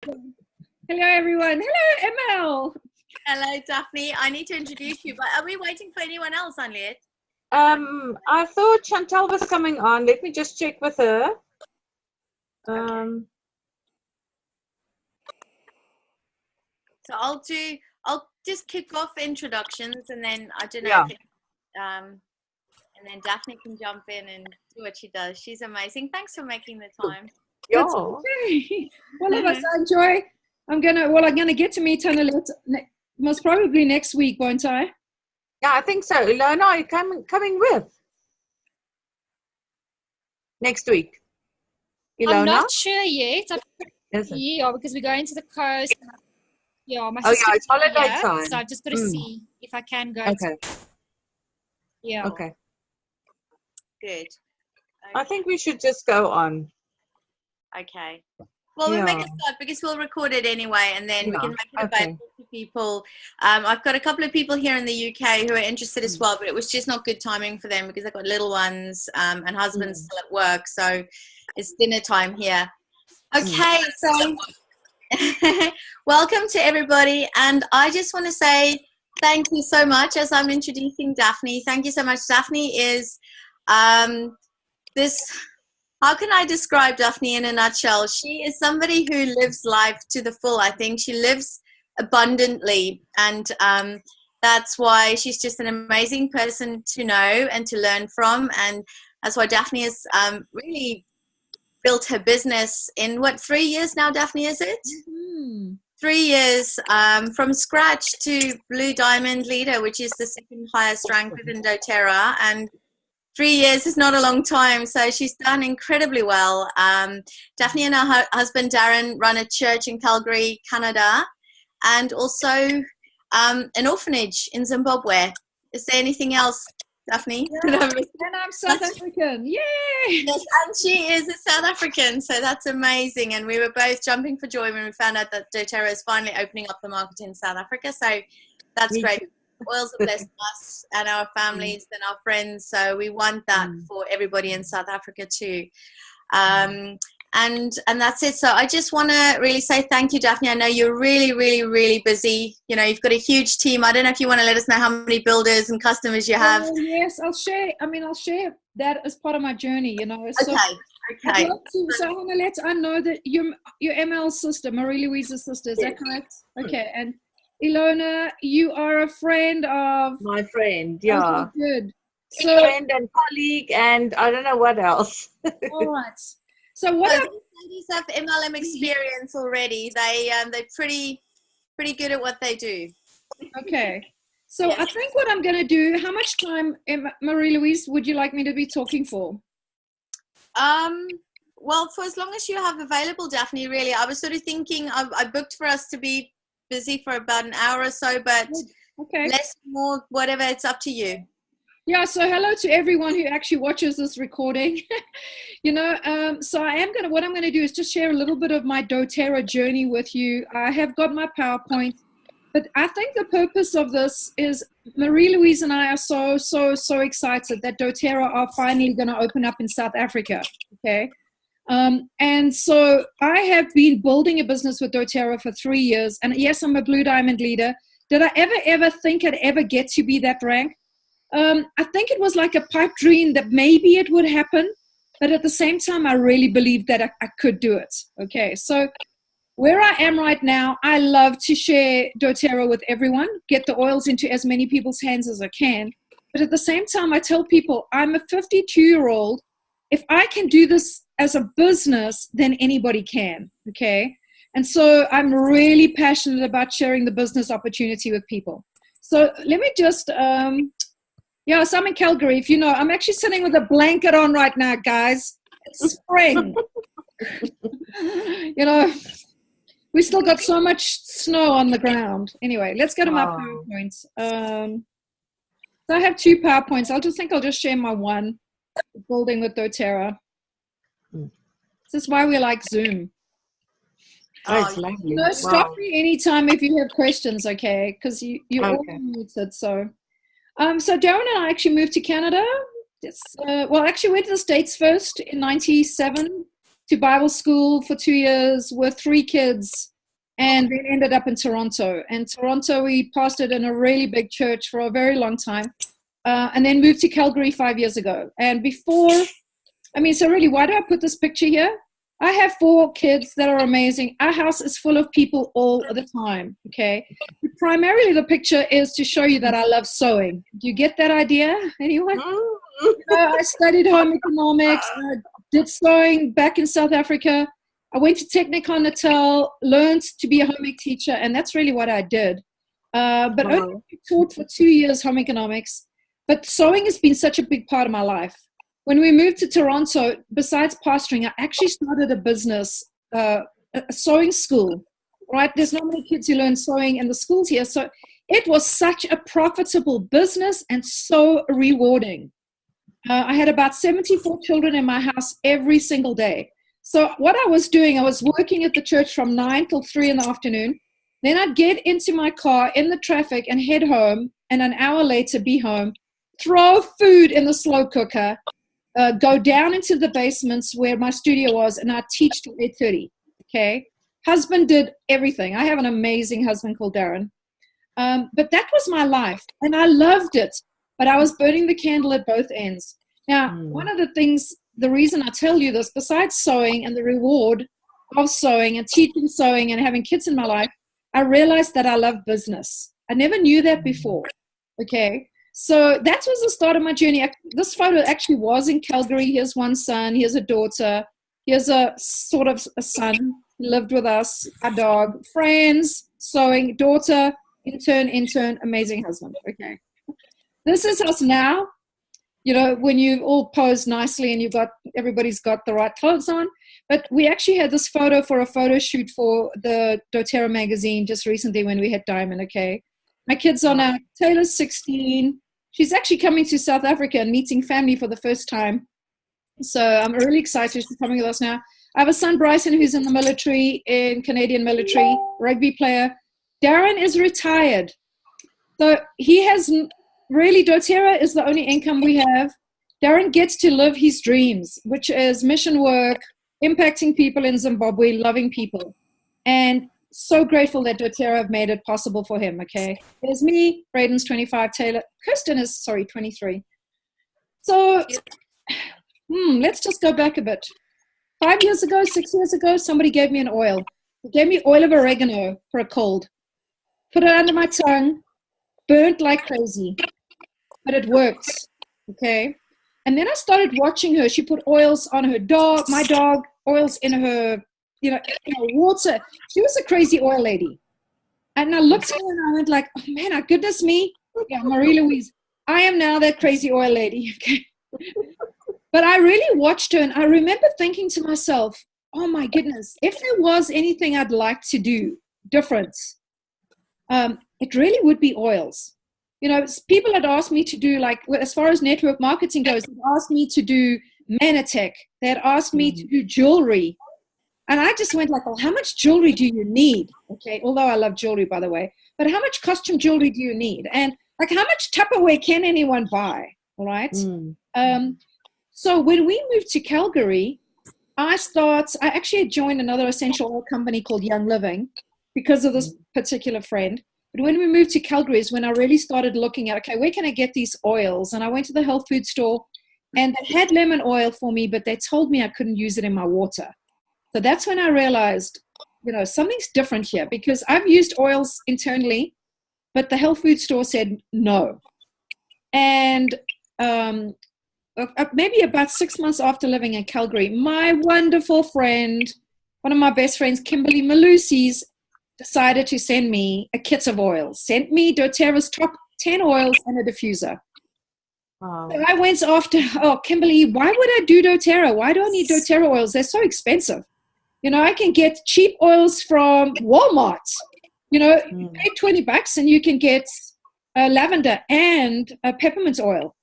Hello, everyone. Hello, ML. Hello, Daphne. I need to introduce you, but are we waiting for anyone else, Henriette? I thought Chantal was coming on. Let me just check with her. So I'll just kick off introductions, and then I don't know. Yeah. And then Daphne can jump in and do what she does. She's amazing. Thanks for making the time. Yeah. That's okay. All of us enjoy. I'm gonna get to meet Annalette most probably next week, won't I? Yeah, I think so. Ilona, are you coming with next week? Ilona? I'm not sure yet. Is it? Yeah, because we're going to the coast. Yeah, my Oh, sister yeah, it's holiday here, time. so I've just got to see if I can go. Okay. Yeah. Okay. Good. I think we should just go on. Okay. Well, we'll make a start because we'll record it anyway, and then we can make it available to people. I've got a couple of people here in the UK who are interested as well, but it was just not good timing for them because they've got little ones and husbands still at work, so it's dinner time here. Okay, so welcome to everybody, and I just want to say thank you so much as I'm introducing Daphne. Thank you so much. Daphne is how can I describe Daphne in a nutshell? She is somebody who lives life to the full. I think she lives abundantly, and that's why she's just an amazing person to know and to learn from, and that's why Daphne has really built her business in 3 years now, Daphne, is it? 3 years from scratch to Blue Diamond Leader, which is the second highest rank within doTERRA, and 3 years is not a long time, so she's done incredibly well. Daphne and her husband Darren run a church in Calgary, Canada, and also an orphanage in Zimbabwe. Is there anything else, Daphne? Yeah. And I'm South African. Yay! Yes, and she is a South African, so that's amazing. And we were both jumping for joy when we found out that doTERRA is finally opening up the market in South Africa, so that's great. Oils have blessed us and our families and our friends, so we want that for everybody in South Africa too. And that's it. So I just want to really say thank you, Daphne. I know you're really, really, really busy. You know, you've got a huge team. I don't know if you want to let us know how many builders and customers you have. Yes, I'll share. I'll share that as part of my journey. You know. So Okay. So Annalette, I know that your ML's sister, Marie-Louise's sister. Is that correct? Okay, and Ilona, you are a friend of my friend. Yeah. Okay, good. So, friend and colleague, and I don't know what else. All right. So what? These ladies have MLM experience already. They're pretty good at what they do. Okay. So I think what I'm going to do. How much time, Marie-Louise, would you like me to be talking for? Well, for as long as you have available, Daphne. Really, I was sort of thinking. I booked for us to be busy for about an hour or so, but less, more, whatever. It's up to you. Yeah, so hello to everyone who actually watches this recording. You know, so what I'm going to do is just share a little bit of my doTERRA journey with you. I have got my PowerPoint, but I think the purpose of this is Marie-Louise and I are so excited that doTERRA are finally going to open up in South Africa, okay? And so I have been building a business with doTERRA for 3 years, and yes, I'm a Blue Diamond Leader. Did I ever think I'd ever get to be that rank? I think it was like a pipe dream that maybe it would happen, but at the same time, I really believed that I could do it. Okay, so where I am right now, I love to share doTERRA with everyone, get the oils into as many people's hands as I can. But at the same time, I tell people I'm a 52-year-old. If I can do this as a business, then anybody can. Okay, and so I'm really passionate about sharing the business opportunity with people. So let me just. Yeah, so I'm in Calgary. If you know, I'm actually sitting with a blanket on right now, guys. It's spring. You know, we still got so much snow on the ground. Anyway, let's go to my PowerPoints. So I have 2 PowerPoints. I'll just share my one, building with doTERRA. This is why we like Zoom. Oh, it's lovely. No, stop me anytime if you have questions, okay? Because you're all muted, so. So Darren and I actually moved to Canada. Actually went to the States first in '97 to Bible school for 2 years with 3 kids and then ended up in Toronto. And Toronto, we pastored in a really big church for a very long time, and then moved to Calgary 5 years ago. And before, so really, why do I put this picture here? I have 4 kids that are amazing. Our house is full of people all the time, okay? Primarily, the picture is to show you that I love sewing. Do you get that idea, anyone? I studied home economics. I did sewing back in South Africa. I went to Technikon Natal, learned to be a home ec teacher, and that's really what I did. But only taught for 2 years home economics. But sewing has been such a big part of my life. When we moved to Toronto, besides pastoring, I actually started a business, a sewing school, right? There's not many kids who learn sewing in the schools here. So it was such a profitable business and so rewarding. I had about 74 children in my house every single day. So what I was doing, I was working at the church from 9 till 3 in the afternoon. Then I'd get into my car in the traffic and head home, and an hour later be home, throw food in the slow cooker, go down into the basements where my studio was, and I'd teach till 8:30, okay? Husband did everything. I have an amazing husband called Darren. But that was my life, and I loved it. But I was burning the candle at both ends. Now, one of the things, the reason I tell you this, besides sewing and the reward of sewing and teaching sewing and having kids in my life, I realized that I love business. I never knew that before, okay? So that was the start of my journey. This photo actually was in Calgary. Here's one son. Here's a daughter. Here's a sort of a son. He lived with us, a dog, friends, sewing, daughter, intern, amazing husband, okay? This is us now, you know, when you all pose nicely and everybody's got the right clothes on. But we actually had this photo for a photo shoot for the dōTERRA magazine just recently when we had Diamond, okay? My kids are now, Taylor's 16. She's actually coming to South Africa and meeting family for the first time. So I'm really excited she's coming with us now. I have a son, Bryson, who's in the military, in Canadian military, rugby player. Darren is retired. So he has... Really, dōTERRA is the only income we have. Darren gets to live his dreams, which is mission work, impacting people in Zimbabwe, loving people. And so grateful that dōTERRA have made it possible for him, okay? There's me, Braden's 25, Taylor, Kirsten is, 23. So let's just go back a bit. 5 years ago, 6 years ago, somebody gave me an oil. They gave me oil of oregano for a cold. Put it under my tongue, burnt like crazy. But it works, okay? And then I started watching her. She put oils on her dog, my dog, oils in her, in her water. She was a crazy oil lady. And I looked at her and I went like, oh man, goodness me. Yeah, Marie-Louise, I am now that crazy oil lady, okay? But I really watched her and I remember thinking to myself, oh my goodness, if there was anything I'd like to do different, it really would be oils. You know, people had asked me to do, like, as far as network marketing goes, they asked me to do Manatech. They had asked me to do jewelry. And I just went like, well, how much jewelry do you need? Okay, although I love jewelry, by the way. But how much costume jewelry do you need? And, like, how much Tupperware can anyone buy? All right? So when we moved to Calgary, I actually had joined another essential oil company called Young Living because of this particular friend. But when we moved to Calgary is when I really started looking at, okay, where can I get these oils? And I went to the health food store and they had lemon oil for me, but they told me I couldn't use it in my water. So that's when I realized, you know, something's different here because I've used oils internally, but the health food store said no. And maybe about 6 months after living in Calgary, my wonderful friend, one of my best friends, Kimberly Malusi's, decided to send me a kit of oils, sent me dōTERRA's top 10 oils and a diffuser. Wow. So I went after, Kimberly, why would I do dōTERRA? Why do I need dōTERRA oils? They're so expensive. You know, I can get cheap oils from Walmart. You know, you pay $20 and you can get lavender and peppermint oil.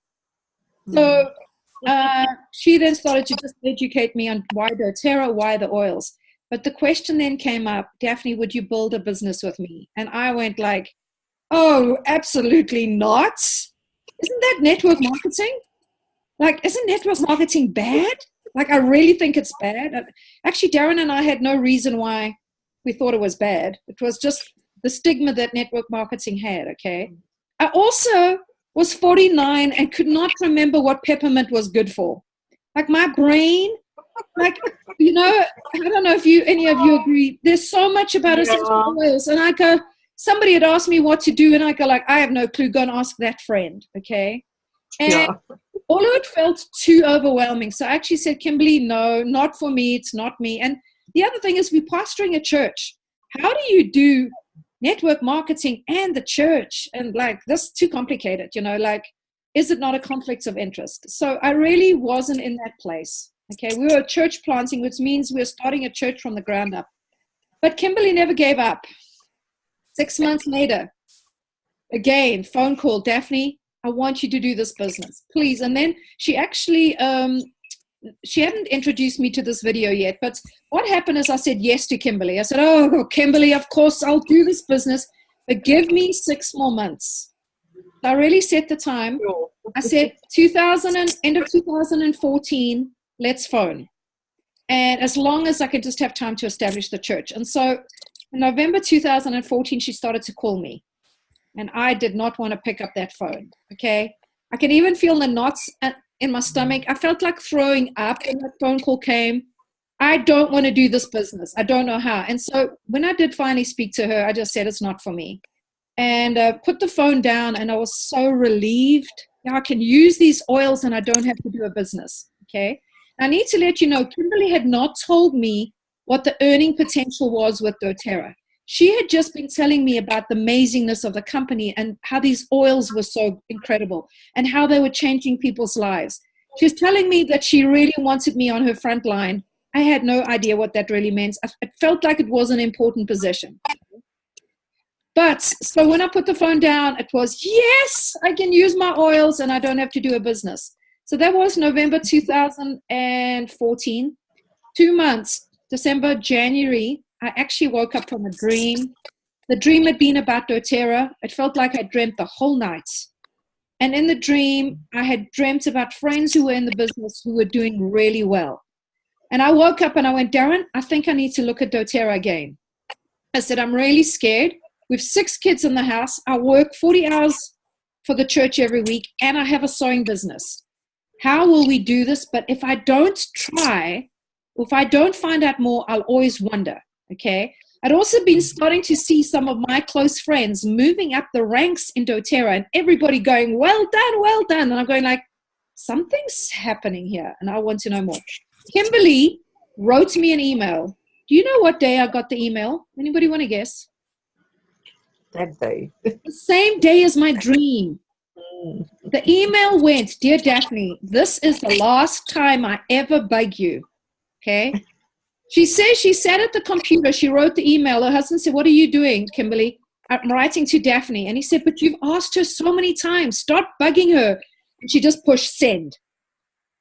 So she then started to just educate me on why dōTERRA, why the oils. But the question then came up, Daphne, would you build a business with me? And I went like, oh, absolutely not. Isn't that network marketing? Like, isn't network marketing bad? Like, I really think it's bad. Actually, Darren and I had no reason why we thought it was bad. It was just the stigma that network marketing had, okay? I also was 49 and could not remember what peppermint was good for. Like my brain, like, you know, I don't know if any of you agree, there's so much about essential oils. And I go, somebody had asked me what to do, and I go like, I have no clue, go and ask that friend, okay? And all of it felt too overwhelming. So I actually said, Kimberly, no, not for me, it's not me. And the other thing is, we're pastoring a church. How do you do network marketing and the church? And like, this is too complicated, you know, like, is it not a conflict of interest? So I really wasn't in that place. Okay, we were church planting, which means we're starting a church from the ground up. But Kimberly never gave up. 6 months later, again, phone call, Daphne, I want you to do this business, please. And then she actually, she hadn't introduced me to this video yet, but what happened is I said yes to Kimberly. I said, oh, Kimberly, of course, I'll do this business, but give me 6 more months. I really set the time. I said, end of 2014, let's phone. And as long as I could just have time to establish the church. And so in November 2014, she started to call me. And I did not want to pick up that phone, okay? I could even feel the knots in my stomach. I felt like throwing up when that phone call came. I don't want to do this business. I don't know how. And so when I did finally speak to her, I just said, it's not for me. And put the phone down, and I was so relieved. Now I can use these oils and I don't have to do a business, okay? I need to let you know, Kimberly had not told me what the earning potential was with doTERRA. She had just been telling me about the amazingness of the company and how these oils were so incredible and how they were changing people's lives. She was telling me that she really wanted me on her front line. I had no idea what that really meant. It felt like it was an important position. But so when I put the phone down, it was, yes, I can use my oils and I don't have to do a business. So that was November 2014. 2 months, December, January, I actually woke up from a dream. The dream had been about doTERRA. It felt like I dreamt the whole night. And in the dream, I had dreamt about friends who were in the business who were doing really well. And I woke up and I went, Darren, I think I need to look at doTERRA again. I said, I'm really scared. We have 6 kids in the house. I work 40 hours for the church every week, and I have a sewing business. How will we do this? But if I don't try, if I don't find out more, I'll always wonder, okay? I'd also been starting to see some of my close friends moving up the ranks in doTERRA, and everybody going, well done, well done. And I'm going like, something's happening here, and I want to know more. Kimberly wrote me an email. Do you know what day I got the email? Anybody want to guess? That day. The same day as my dream. The email went, Dear Daphne, this is the last time I ever bug you. Okay? She says she sat at the computer. She wrote the email. Her husband said, what are you doing, Kimberly? I'm writing to Daphne. And he said, but you've asked her so many times. Stop bugging her. And she just pushed send.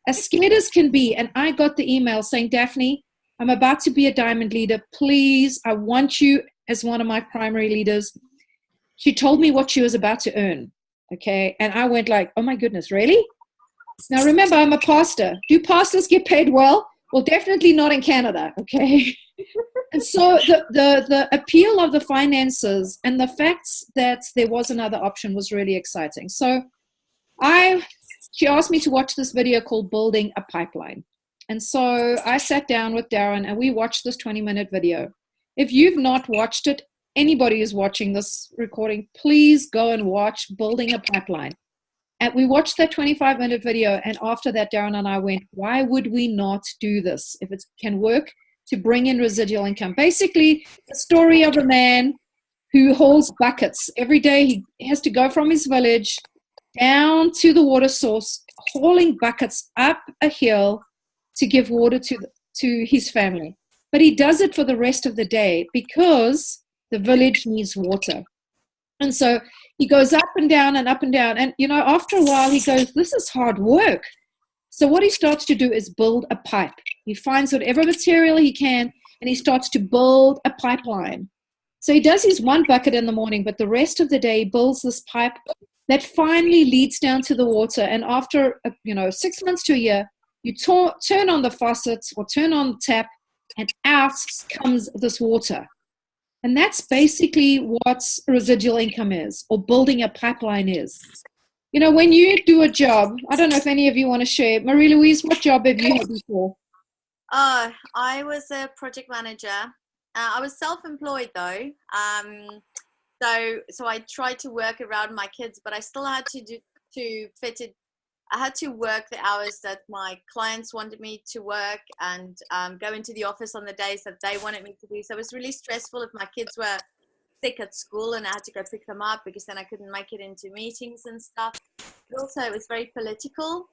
As scared as can be. And I got the email saying, Daphne, I'm about to be a diamond leader. Please, I want you as one of my primary leaders. She told me what she was about to earn, okay? And I went like, oh my goodness, really? Now remember, I'm a pastor. Do pastors get paid well? Well, definitely not in Canada, okay? And so the appeal of the finances and the facts that there was another option was really exciting. So she asked me to watch this video called Building a Pipeline. And so I sat down with Darren and we watched this 20-minute video. If you've not watched it, anybody who's watching this recording, please go and watch Building a Pipeline. And we watched that 25-minute video, and after that, Darren and I went, why would we not do this if it can work to bring in residual income? Basically, the story of a man who hauls buckets. Every day he has to go from his village down to the water source, hauling buckets up a hill to give water to his family. But he does it for the rest of the day because the village needs water. And so he goes up and down and up and down. And, you know, after a while, he goes, this is hard work. So what he starts to do is build a pipe. He finds whatever material he can, and he starts to build a pipeline. So he does his one bucket in the morning, but the rest of the day, he builds this pipe that finally leads down to the water. And after, 6 months to a year, you turn on the faucets or turn on the tap, and out comes this water. And that's basically what residual income is, or building a pipeline is. You know, when you do a job, I don't know if any of you want to share. Marie-Louise, what job have you had before? I was a project manager. I was self-employed though. So I tried to work around my kids, but I still had to fit it. I had to work the hours that my clients wanted me to work, and go into the office on the days that they wanted me to do. So it was really stressful if my kids were sick at school and I had to go pick them up, because then I couldn't make it into meetings and stuff. But also it was very political.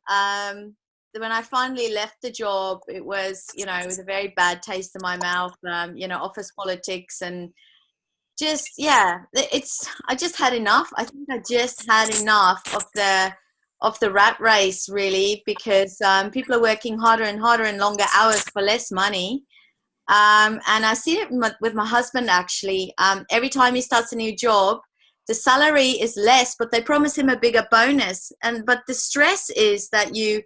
When I finally left the job, it was, you know, with a very bad taste in my mouth, you know, office politics, and just, yeah, I just had enough. I think I just had enough of the rat race, really, because people are working harder and harder and longer hours for less money. And I see it with my husband, actually. Every time he starts a new job, the salary is less, but they promise him a bigger bonus. But the stress is that you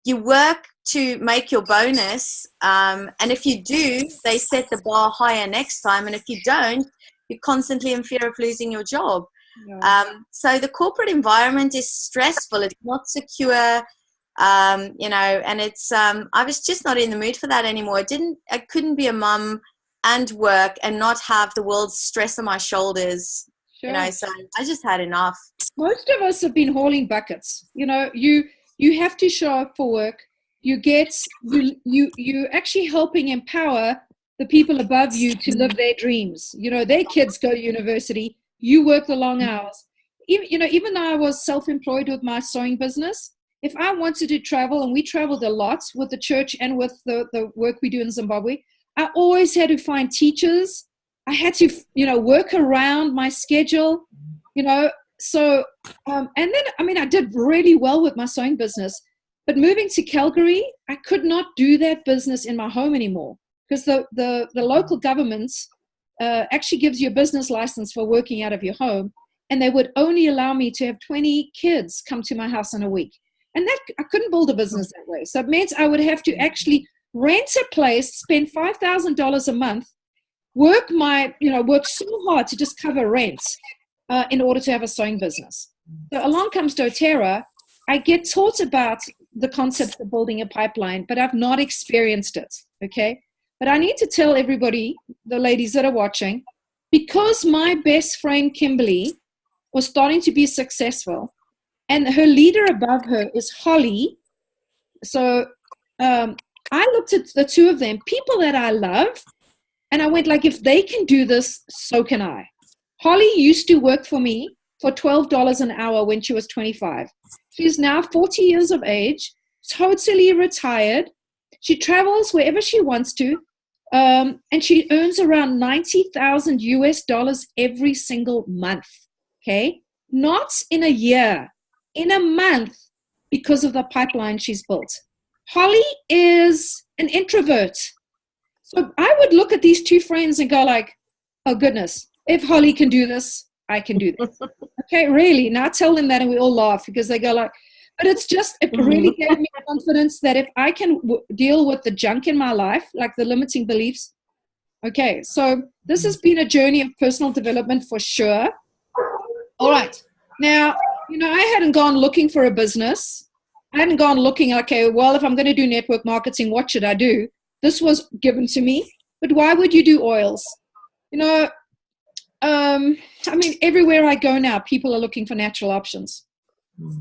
work to make your bonus, and if you do, they set the bar higher next time, and if you don't, you're constantly in fear of losing your job. Yeah. So the corporate environment is stressful. It's not secure, you know, and it's I was just not in the mood for that anymore. I couldn't be a mum and work and not have the world's stress on my shoulders. Sure. You know, so I just had enough. Most of us have been hauling buckets. You know, you have to show up for work. You actually helping empower the people above you to live their dreams. You know, their kids go to university. You work the long hours. Even though I was self-employed with my sewing business, if I wanted to travel, and we traveled a lot with the church and with the work we do in Zimbabwe, I always had to find teachers. I had to, you know, work around my schedule, you know. So, and then, I mean, I did really well with my sewing business, but moving to Calgary, I could not do that business in my home anymore, because the local government actually gives you a business license for working out of your home, and they would only allow me to have 20 kids come to my house in a week. And that, I couldn't build a business that way. So it meant I would have to actually rent a place, spend $5,000 a month, work so hard to just cover rent in order to have a sewing business. So along comes doTERRA. I get taught about the concept of building a pipeline, but I've not experienced it, okay? But I need to tell everybody, the ladies that are watching, because my best friend Kimberly was starting to be successful, and her leader above her is Holly. So I looked at the two of them, people that I love, and I went like, if they can do this, so can I. Holly used to work for me for $12 an hour when she was 25. She's now 40 years of age, totally retired. She travels wherever she wants to, and she earns around $90,000 US every single month, okay? Not in a year, in a month, because of the pipeline she's built. Holly is an introvert. So I would look at these two friends and go like, oh goodness, if Holly can do this, I can do this. Okay, really. Now I tell them that and we all laugh, because they go like, but it's just, it really gave me confidence that if I can deal with the junk in my life, like the limiting beliefs. Okay, so this has been a journey of personal development for sure. All right. Now, you know, I hadn't gone looking for a business. I hadn't gone looking, okay, well, if I'm going to do network marketing, what should I do? This was given to me. But why would you do oils? You know, I mean, everywhere I go now, people are looking for natural options.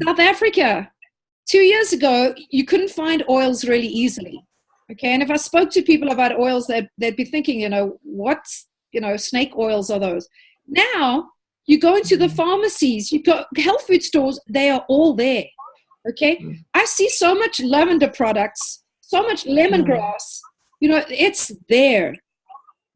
South Africa, 2 years ago, you couldn't find oils really easily. Okay, and if I spoke to people about oils, they'd be thinking, you know, what, you know, snake oils are those? Now, you go into the pharmacies, you go health food stores, they are all there. Okay, I see so much lavender products, so much lemongrass, you know, it's there.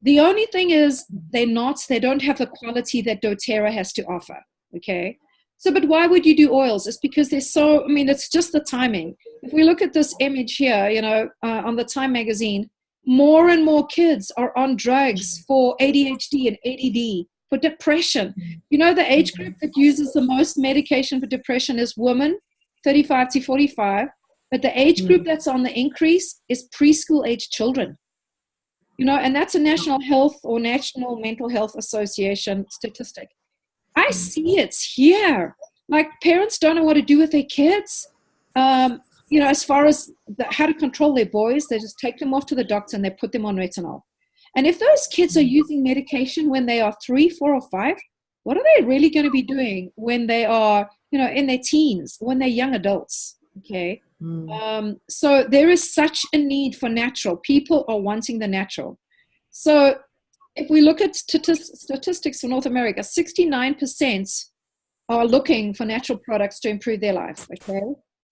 The only thing is they don't have the quality that doTERRA has to offer, okay? So, but why would you do oils? It's because it's just the timing. If we look at this image here, you know, on the Time magazine, more and more kids are on drugs for ADHD and ADD, for depression. You know, the age group that uses the most medication for depression is women, 35 to 45, but the age group that's on the increase is preschool age children. And that's a National Health or National Mental Health Association statistic. I see it's here. Like, parents don't know what to do with their kids. As far as how to control their boys, they just take them off to the doctor and they put them on retinol. And if those kids are using medication when they are 3, 4, or 5, what are they really going to be doing when they are, in their teens, when they're young adults? Okay. So there is such a need for natural. People are wanting the natural. So if we look at statistics for North America, 69% are looking for natural products to improve their life. Okay.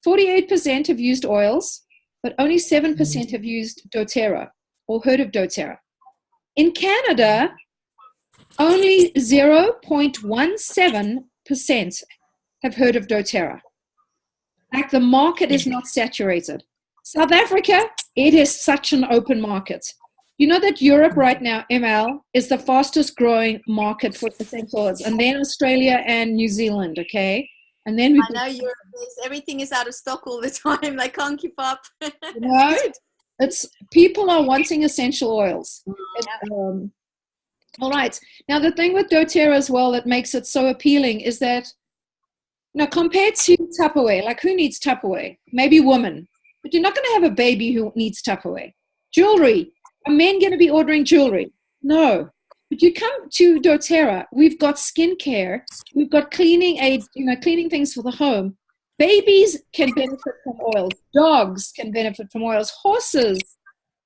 48% have used oils, but only 7% have used doTERRA or heard of doTERRA. In Canada, only 0.17% have heard of doTERRA. Like, the market is not saturated. South Africa, it is such an open market. You know that Europe right now, ML, is the fastest growing market for essential oils, and then Australia and New Zealand, okay? And then I know Europe everything is out of stock all the time. They can't keep up. It's people are wanting essential oils. All right. Now, the thing with doTERRA as well that makes it so appealing is that, compared to Tupperware, like, who needs Tupperware? Maybe women. But you're not going to have a baby who needs Tupperware. Jewelry. Are men going to be ordering jewelry? No. But you come to doTERRA, we've got skincare, we've got cleaning aids, cleaning things for the home. Babies can benefit from oils. Dogs can benefit from oils. Horses,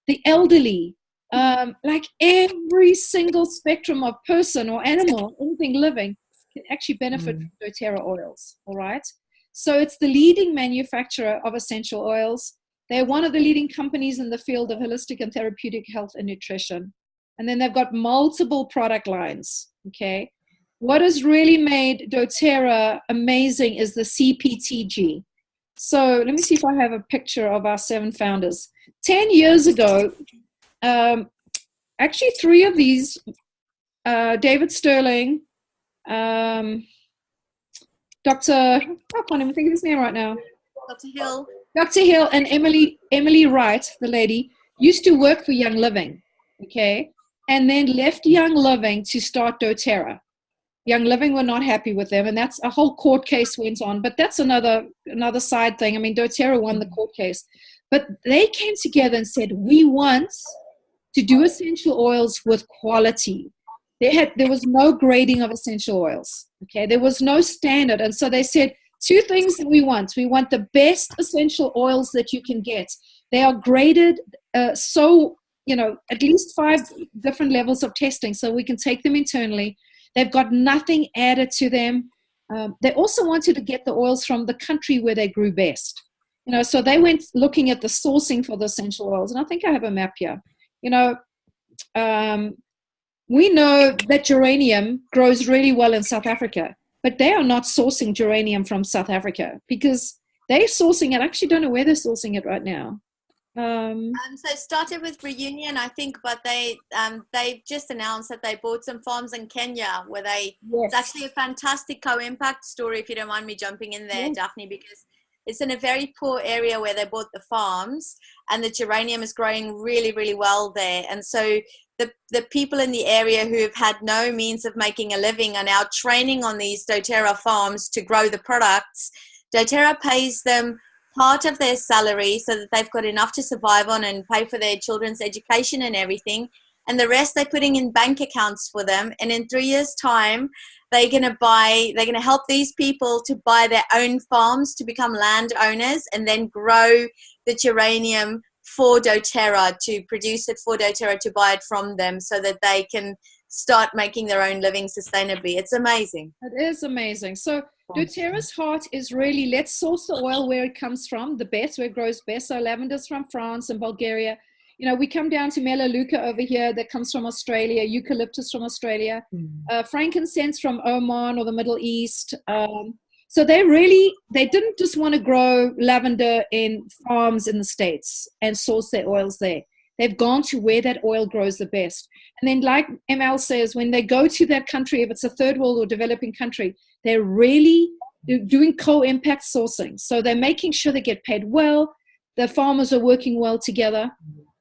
the elderly, like every single spectrum of person or animal, anything living, can actually benefit from doTERRA oils. All right. So it's the leading manufacturer of essential oils. They're one of the leading companies in the field of holistic and therapeutic health and nutrition. And then they've got multiple product lines. Okay. What has really made doTERRA amazing is the CPTG. So let me see if I have a picture of our 7 founders. 10 years ago, actually 3 of these, David Sterling, Dr. I can't even think of his name right now. Dr. Hill and Emily Wright, the lady, used to work for Young Living, okay, and then left Young Living to start doTERRA. Young Living were not happy with them, and that's a whole court case went on, but that's another side thing. I mean, doTERRA won the court case, but they came together and said, we want to do essential oils with quality. There was no grading of essential oils, okay? There was no standard, and so they said 2 things that we want. We want the best essential oils that you can get. They are graded at least 5 different levels of testing, so we can take them internally. They've got nothing added to them. They also wanted to get the oils from the country where they grew best. So they went looking at the sourcing for the essential oils. And I think I have a map here. We know that geranium grows really well in South Africa, but they are not sourcing geranium from South Africa because they're sourcing it. I actually don't know where they're sourcing it right now. So it started with Reunion, I think, but they just announced that they bought some farms in Kenya where it's actually a fantastic co-impact story, if you don't mind me jumping in there, Daphne, because it's in a very poor area where they bought the farms and the geranium is growing really, really well there. And so the people in the area who have had no means of making a living are now training on these doTERRA farms to grow the products. doTERRA pays them part of their salary so that they've got enough to survive on and pay for their children's education and everything. And the rest they're putting in bank accounts for them. And in 3 years' time, they're going to help these people to buy their own farms, to become landowners, and then grow the geranium for doTERRA, to produce it for doTERRA, to buy it from them so that they can start making their own living sustainably. It's amazing. It is amazing. So doTERRA's heart is really, let's source the oil where it comes from, the best, where it grows best. So lavender's from France and Bulgaria. We come down to Melaleuca over here that comes from Australia, eucalyptus from Australia, frankincense from Oman or the Middle East. So they didn't just want to grow lavender in farms in the States and source their oils there. They've gone to where that oil grows the best. And then, like ML says, when they go to that country, if it's a third world or developing country, they're doing co-impact sourcing. So they're making sure they get paid well. The farmers are working well together.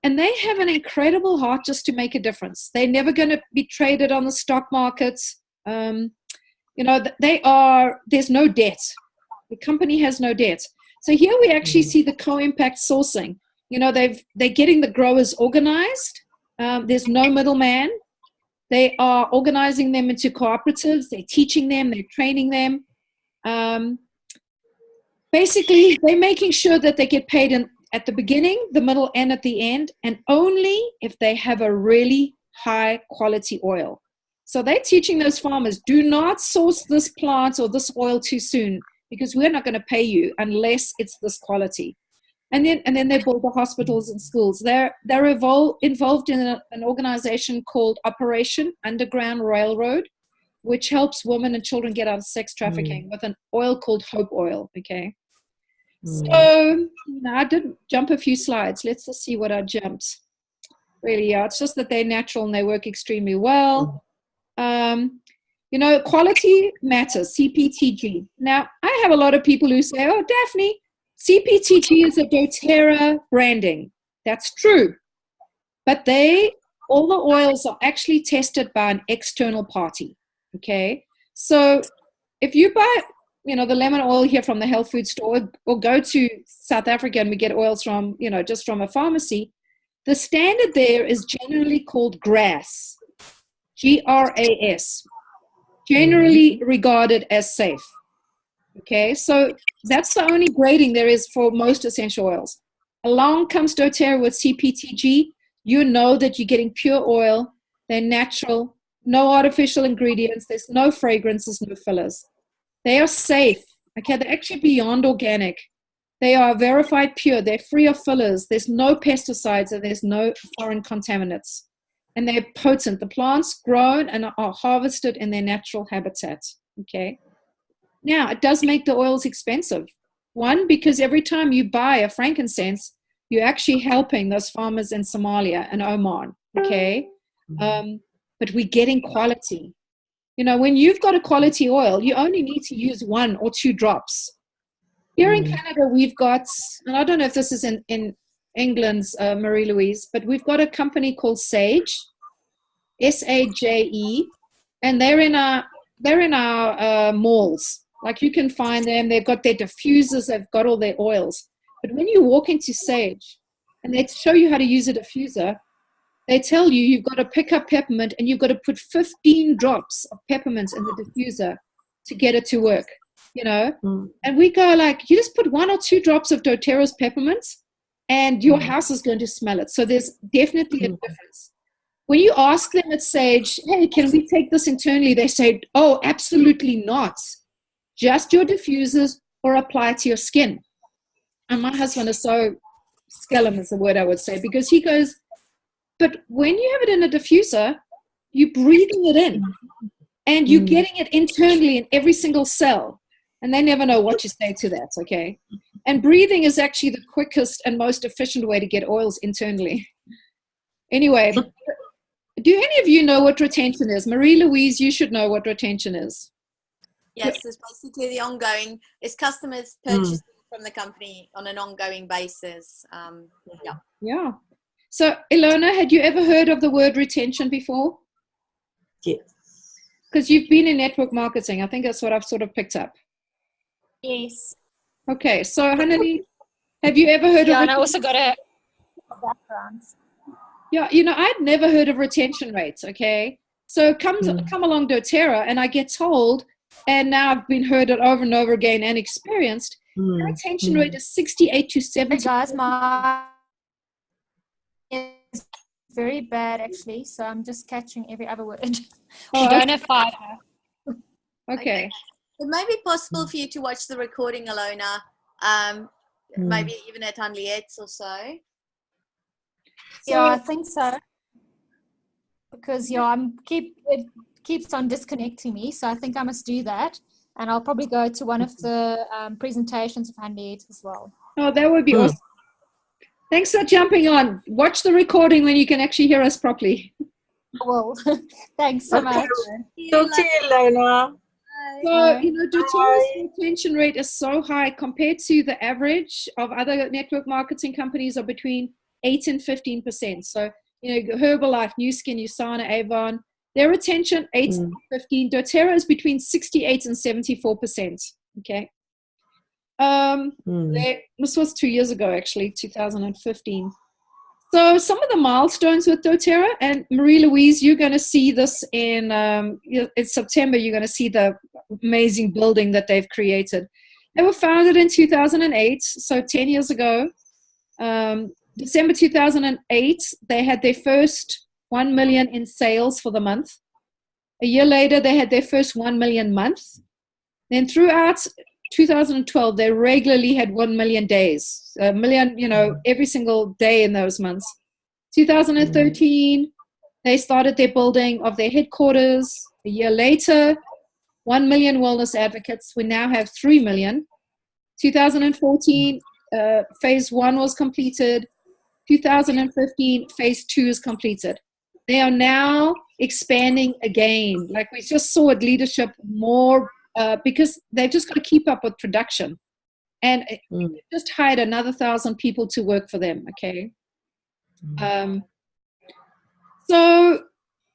And they have an incredible heart just to make a difference. They're never going to be traded on the stock markets. You know, there's no debt. The company has no debt. So here we actually see the co-impact sourcing. You know, they're getting the growers organized. There's no middleman. They are organizing them into cooperatives. They're teaching them. They're training them. Basically, they're making sure that they get paid at the beginning, the middle, and at the end, and only if they have a really high quality oil. So they're teaching those farmers, do not source this plant or this oil too soon, because we're not going to pay you unless it's this quality. And then they build the hospitals and schools. They're involved in an organization called Operation Underground Railroad, which helps women and children get out of sex trafficking with an oil called Hope Oil, okay? So, I did jump a few slides. Let's just see what I jumped. Really, yeah, it's just that they're natural and they work extremely well. You know, quality matters, CPTG. Now, I have a lot of people who say, oh, Daphne, CPTG is a doTERRA branding. That's true. But all the oils are actually tested by an external party, okay? So if you buy, you know, the lemon oil here from the health food store, or go to South Africa and we get oils from, you know, just from a pharmacy, the standard there is generally called GRAS, GRAS, generally regarded as safe. Okay, so that's the only grading there is for most essential oils. Along comes doTERRA with CPTG. You know that you're getting pure oil. They're natural, no artificial ingredients. There's no fragrances, no fillers. They are safe. Okay, they're actually beyond organic. They are verified pure. They're free of fillers. There's no pesticides and there's no foreign contaminants. And they're potent. The plants grown and are harvested in their natural habitat. Okay. Now, it does make the oils expensive. One, because every time you buy a frankincense, you're actually helping those farmers in Somalia and Oman, okay? But we're getting quality. You know, when you've got a quality oil, you only need to use 1 or 2 drops. Here in Canada, we've got, and I don't know if this is in England's, Marie-Louise, but we've got a company called Sage, S-A-J-E, and they're in our malls. Like, you can find them. They've got their diffusers. They've got all their oils. But when you walk into Sage and they show you how to use a diffuser, they tell you you've got to pick up peppermint and you've got to put 15 drops of peppermint in the diffuser to get it to work, you know? And we go like, you just put 1 or 2 drops of doTERRA's peppermint and your house is going to smell it. So there's definitely a difference. When you ask them at Sage, hey, can we take this internally? They say, oh, absolutely not. Just your diffusers or apply it to your skin. And my husband is so skellum is the word I would say, because he goes, but when you have it in a diffuser, you're breathing it in and you're getting it internally in every single cell. And they never know what you say to that, okay? And breathing is actually the quickest and most efficient way to get oils internally. Anyway, do any of you know what retention is? Marie-Louise, you should know what retention is. Yes, it's basically the ongoing, it's customers purchasing from the company on an ongoing basis. Yeah. So, Ilona, had you ever heard of the word retention before? Yes. Because you've been in network marketing. I think that's what I've sort of picked up. Yes. Okay. So, Hanani, have you ever heard of and I also got a background. Yeah, you know, I'd never heard of retention rates, okay? So come along doTERRA, and I get told, and now I've been heard it over and over again and experienced, the retention rate is 68 to 70. Hey guys, my is very bad actually, so I'm just catching every other word. We don't have fiber. Okay. It may be possible for you to watch the recording, Ilona, maybe even at Henriette's or so. Yeah, I think so. Because it keeps on disconnecting me, so I think I must do that. And I'll probably go to one of the presentations of Henriette as well. Oh, that would be awesome. Thanks for jumping on. Watch the recording when you can actually hear us properly. I will. Thanks so much. Talk to you, Lona. So, you know, doTERRA's retention rate is so high compared to the average of other network marketing companies are between 8 and 15%. So, Herbalife, New Skin, USANA, Avon, their retention, 8 and 15. doTERRA is between 68 and 74%. Okay. This was 2 years ago, actually, 2015. So some of the milestones with doTERRA, and Marie-Louise, you're going to see this in September. You're going to see the amazing building that they've created. They were founded in 2008, so 10 years ago. December 2008, they had their first 1 million in sales for the month. A year later, they had their first 1 million month. Then throughout 2012, they regularly had 1 million days, a million, every single day in those months. 2013, they started their building of their headquarters. A year later, 1 million wellness advocates. We now have 3 million. 2014, phase 1 was completed. 2015, phase 2 is completed. They are now expanding again. Like we just saw at leadership more, because they've just got to keep up with production. And just hired another 1,000 people to work for them, okay? So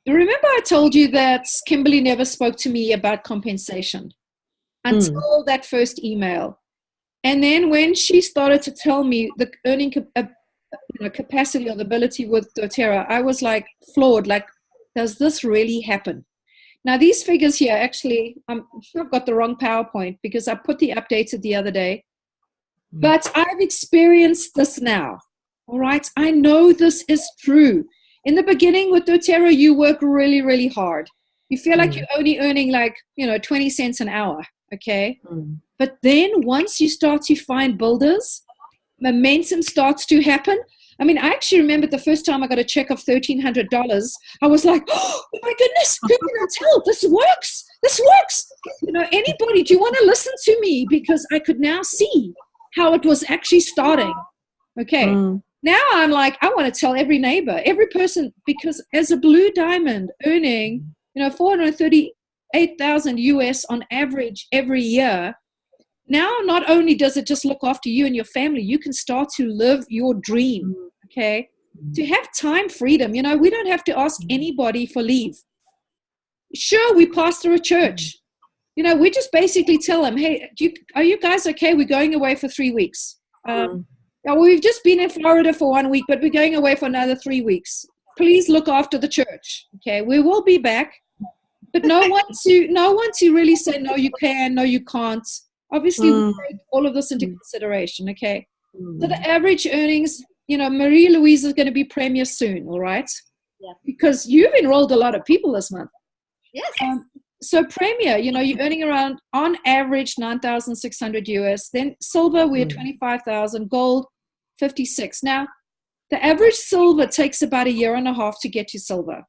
remember I told you that Kimberly never spoke to me about compensation until that first email. And then when she started to tell me the earning capacity or the ability with doTERRA, I was like floored, like, does this really happen? Now, these figures here, actually, I've got the wrong PowerPoint because I put the updated the other day. But I've experienced this now, all right? I know this is true. In the beginning with doTERRA, you work really, really hard. You feel like you're only earning like, 20 cents an hour, okay? But then once you start to find builders, momentum starts to happen. I mean, I actually remember the first time I got a check of $1,300, I was like, oh my goodness, who can I tell? This works. This works. Anybody, do you want to listen to me? Because I could now see how it was actually starting. Okay. Now I'm like, I want to tell every neighbor, every person, because as a blue diamond earning, 438,000 US on average every year, now not only does it just look after you and your family, you can start to live your dream, okay? To have time freedom, we don't have to ask anybody for leave. Sure, we pastor a church. We just basically tell them, hey, are you guys okay? We're going away for 3 weeks. We've just been in Florida for 1 week, but we're going away for another 3 weeks. Please look after the church, okay? We will be back, but no one to really say, no, you can, no, you can't. Obviously, we take all of this into consideration, okay? So the average earnings, Marie-Louise is going to be Premier soon, all right? Yeah. Because you've enrolled a lot of people this month. Yes. So Premier, you're earning around, on average, 9,600 US. Then silver, we're 25,000. Gold, 56. Now, the average silver takes about 1.5 years to get to silver,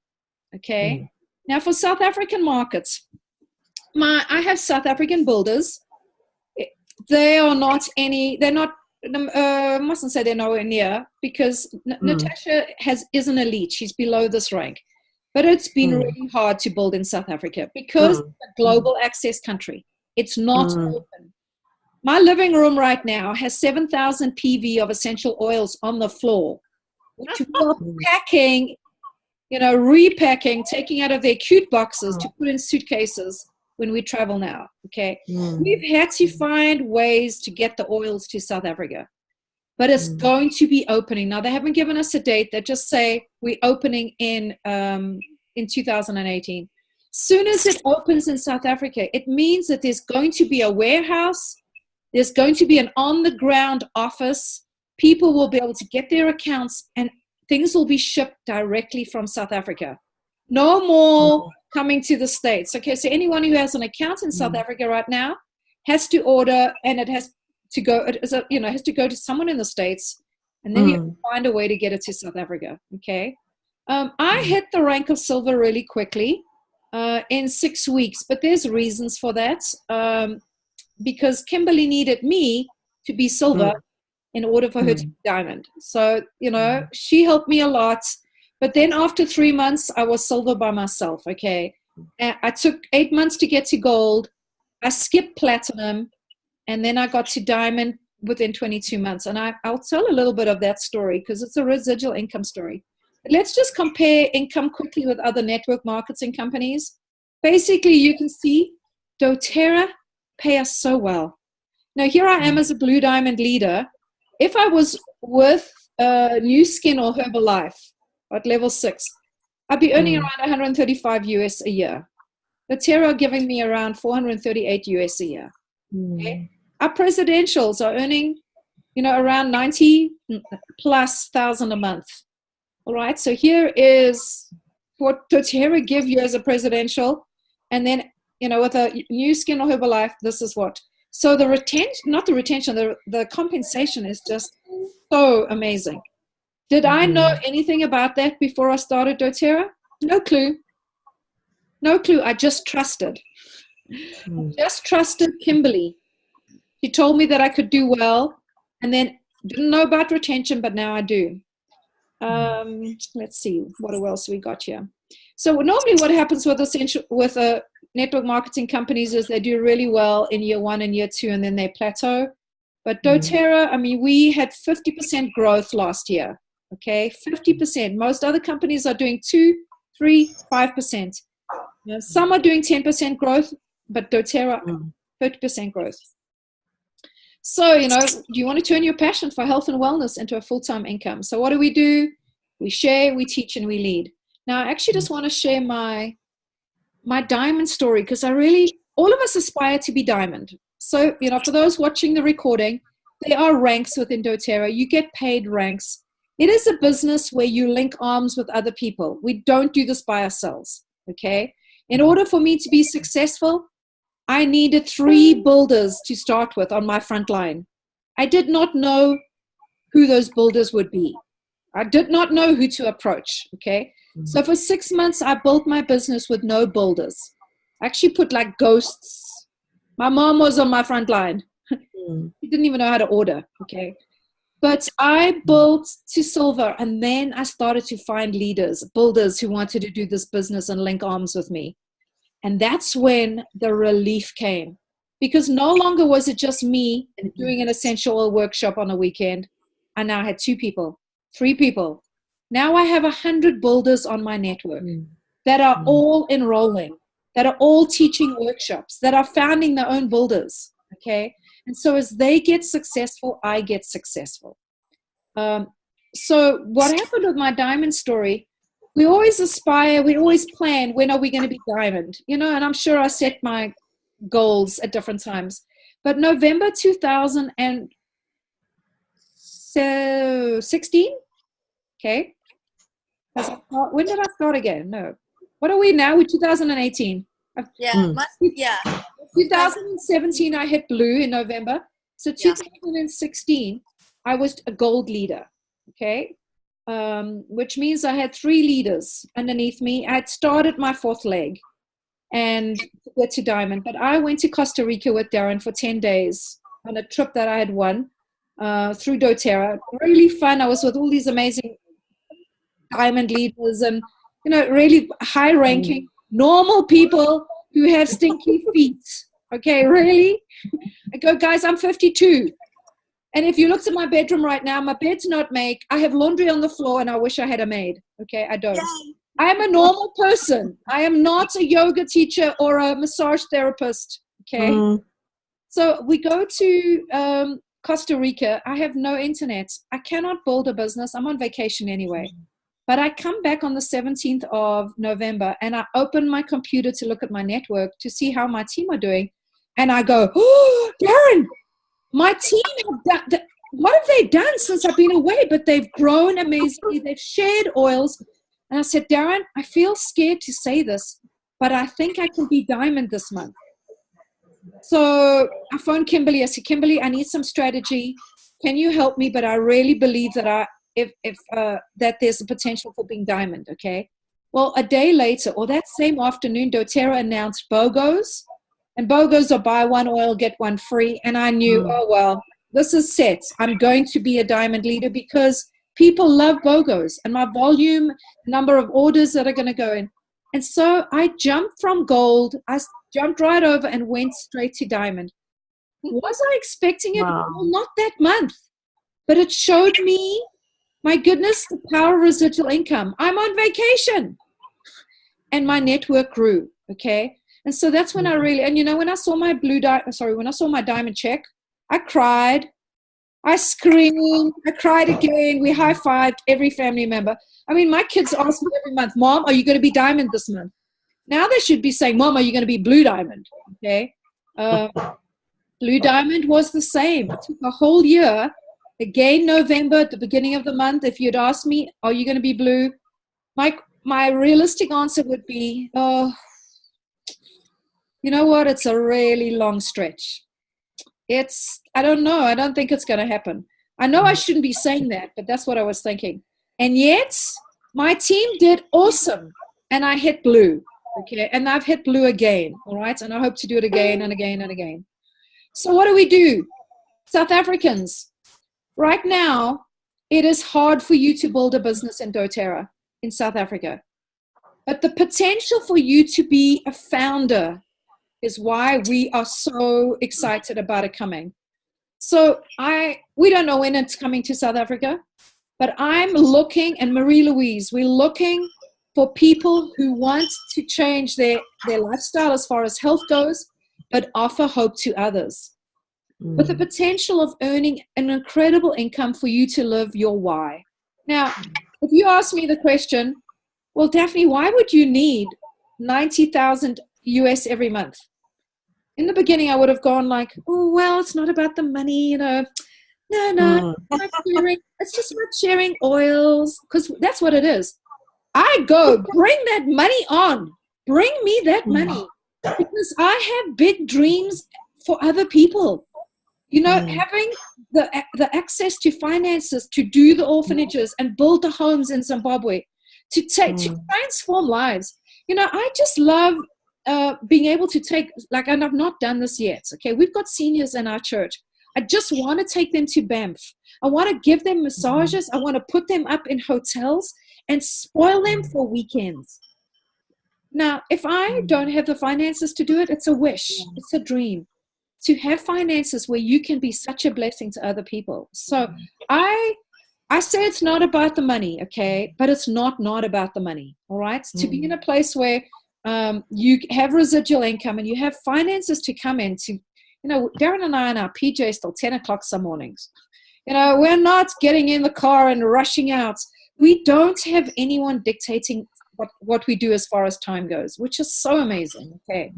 okay? Now, for South African markets, I have South African builders. They are not I mustn't say they're nowhere near, because Natasha is an elite. She's below this rank. But it's been really hard to build in South Africa because it's a global access country. It's not open. My living room right now has 7,000 PV of essential oils on the floor, which we are packing, repacking, taking out of their cute boxes to put in suitcases when we travel now, okay? We've had to find ways to get the oils to South Africa, but it's going to be opening. Now, they haven't given us a date. They just say we're opening in 2018. Soon as it opens in South Africa, it means that there's going to be a warehouse. There's going to be an on-the-ground office. People will be able to get their accounts, and things will be shipped directly from South Africa. No more coming to the States. Okay, so anyone who has an account in South Africa right now has to order, and it has to go, has to go to someone in the States, and then you have to find a way to get it to South Africa. Okay. I hit the rank of silver really quickly in 6 weeks, but there's reasons for that, because Kimberly needed me to be silver in order for her to be diamond. So, she helped me a lot. But then after 3 months, I was silver by myself, okay? I took 8 months to get to gold. I skipped platinum, and then I got to diamond within 22 months. And I'll tell a little bit of that story because it's a residual income story. But let's just compare income quickly with other network marketing companies. Basically, you can see doTERRA pay us so well. Now, here I am as a Blue Diamond leader. If I was with New Skin or Herbalife at level 6, I'd be earning around 135 US a year. doTERRA are giving me around 438 US a year. Okay? Our presidentials are earning, around 90 plus thousand a month. All right. So here is what doTERRA give you as a presidential. And then, with a New Skin or Herbalife, this is what. So the the compensation is just so amazing. Did I know anything about that before I started doTERRA? No clue. No clue. I just trusted. Just trusted Kimberly. She told me that I could do well, and then didn't know about retention, but now I do. Let's see, what else we got here. So normally what happens with network marketing companies is they do really well in year 1 and year 2, and then they plateau. But doTERRA, I mean, we had 50% growth last year. Okay, 50%. Most other companies are doing 2, 3, 5%. Some are doing 10% growth, but doTERRA, 50% growth. So, do you want to turn your passion for health and wellness into a full-time income? So what do? We share, we teach, and we lead. Now, I actually just want to share my diamond story because all of us aspire to be diamond. So, for those watching the recording, there are ranks within doTERRA. You get paid ranks. It is a business where you link arms with other people. We don't do this by ourselves, okay? In order for me to be successful, I needed 3 builders to start with on my front line. I did not know who those builders would be. I did not know who to approach, okay? So for 6 months, I built my business with no builders. I actually put like ghosts. My mom was on my front line. She didn't even know how to order, okay? But I built to silver, and then I started to find builders who wanted to do this business and link arms with me. And that's when the relief came, because no longer was it just me doing an essential oil workshop on a weekend. I now had 2 people, 3 people. Now I have 100 builders on my network that are all enrolling, that are all teaching workshops, that are founding their own builders, okay? And so as they get successful, I get successful. So what happened with my diamond story, we always aspire, we always plan, when are we going to be diamond? And I'm sure I set my goals at different times. But November 2016, okay? When did I start again? No. What are we now? We're 2018. Yeah. 2017, I hit blue in November. So 2016, I was a gold leader, okay? Which means I had 3 leaders underneath me. I had started my 4th leg and get to diamond. But I went to Costa Rica with Darren for 10 days on a trip that I had won through doTERRA. Really fun. I was with all these amazing diamond leaders and, really high-ranking, normal people who have stinky feet. Okay, really? I go, guys, I'm 52. And if you looked at my bedroom right now, my bed's not made. I have laundry on the floor, and I wish I had a maid. Okay, I don't. Yay. I am a normal person. I am not a yoga teacher or a massage therapist. Okay. So we go to Costa Rica. I have no internet. I cannot build a business. I'm on vacation anyway. But I come back on the 17th of November, and I open my computer to look at my network to see how my team are doing. And I go, oh, Darren, my team, what have they done since I've been away? But they've grown amazingly. They've shared oils. And I said, Darren, I feel scared to say this, but I think I can be diamond this month. So I phoned Kimberly. I said, Kimberly, I need some strategy. Can you help me? But I really believe that that there's a potential for being diamond, okay? Well, a day later, or that same afternoon, doTERRA announced BOGOs. And BOGOs are buy one oil, get one free. And I knew, oh, well, this is set. I'm going to be a diamond leader because people love BOGOs and my volume, number of orders that are going to go in. And so I jumped from gold. I jumped right over and went straight to diamond. Was I expecting it? Wow. Well, not that month. But it showed me, my goodness, the power of residual income. I'm on vacation. And my network grew, okay? And so that's when I really, and you know, when I saw my when I saw my diamond check, I cried. I screamed. I cried again. We high-fived every family member. I mean, my kids ask me every month, Mom, are you going to be diamond this month? Now they should be saying, Mom, are you going to be blue diamond? Okay? Blue diamond was the same. It took a whole year. Again, November, at the beginning of the month, if you'd asked me, are you going to be blue? My realistic answer would be, oh, you know what? It's a really long stretch. I don't know. I don't think it's going to happen. I know I shouldn't be saying that, but that's what I was thinking. And yet, my team did awesome, and I hit blue, okay? And I've hit blue again, all right? And I hope to do it again and again and again. So what do? South Africans, right now, it is hard for you to build a business in doTERRA in South Africa. But the potential for you to be a founder is why we are so excited about it coming. So we don't know when it's coming to South Africa, but I'm looking, and Marie-Louise, we're looking for people who want to change their lifestyle as far as health goes, but offer hope to others. With the potential of earning an incredible income for you to live your why. Now, if you ask me the question, well, Daphne, why would you need 90,000 US every month? In the beginning, I would have gone like, oh, well, it's not about the money, you know. No, it's just about sharing oils, because that's what it is. I go, bring that money on. Bring me that money, because I have big dreams for other people. You know, having the access to finances to do the orphanages and build the homes in Zimbabwe, to transform lives. You know, I just love being able to take, like, and I've not done this yet, okay? We've got seniors in our church. I just want to take them to Banff. I want to give them massages. I want to put them up in hotels and spoil them for weekends. Now, if I don't have the finances to do it, it's a wish. It's a dream to have finances where you can be such a blessing to other people. So I say it's not about the money, okay? But it's not about the money, all right? To be in a place where you have residual income and you have finances to come in to, you know, Darren and I in our PJs till 10 o'clock some mornings. You know, we're not getting in the car and rushing out. We don't have anyone dictating what we do as far as time goes, which is so amazing, okay?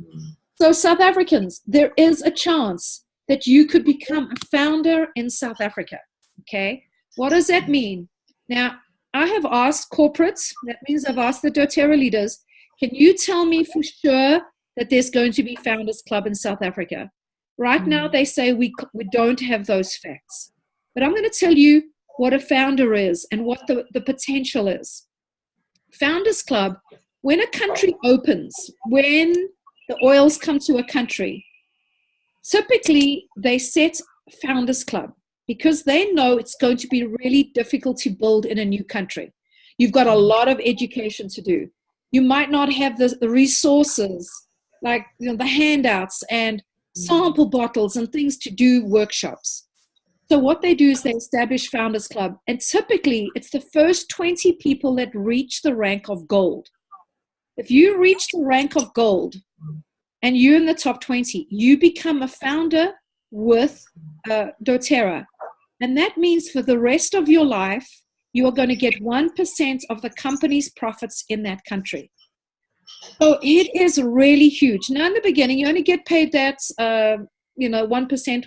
So South Africans, there is a chance that you could become a founder in South Africa, okay? What does that mean? Now, I have asked corporates, that means I've asked the doTERRA leaders, can you tell me for sure that there's going to be Founders Club in South Africa? Right now, they say we don't have those facts. But I'm going to tell you what a founder is and what the potential is. Founders Club, when a country opens, when the oils come to a country, typically they set Founders Club because they know it's going to be really difficult to build in a new country. You've got a lot of education to do. You might not have the resources, like, you know, the handouts and sample bottles and things to do workshops. So what they do is they establish Founders Club, and typically it's the first 20 people that reach the rank of gold. If you reach the rank of gold and you're in the top 20, you become a founder with doTERRA. And that means for the rest of your life, you are going to get 1% of the company's profits in that country. So it is really huge. Now, in the beginning, you only get paid that, 1%